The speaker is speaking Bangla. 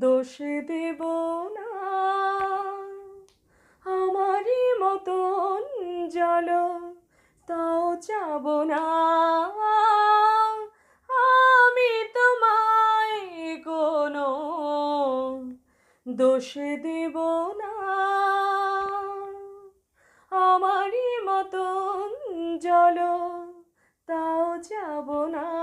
দোষ দেব না আমারই মতন জল তাও যাব না আমি তোমায় কোনো দোষ দেব না আমারই মতন জল তাও যাব না।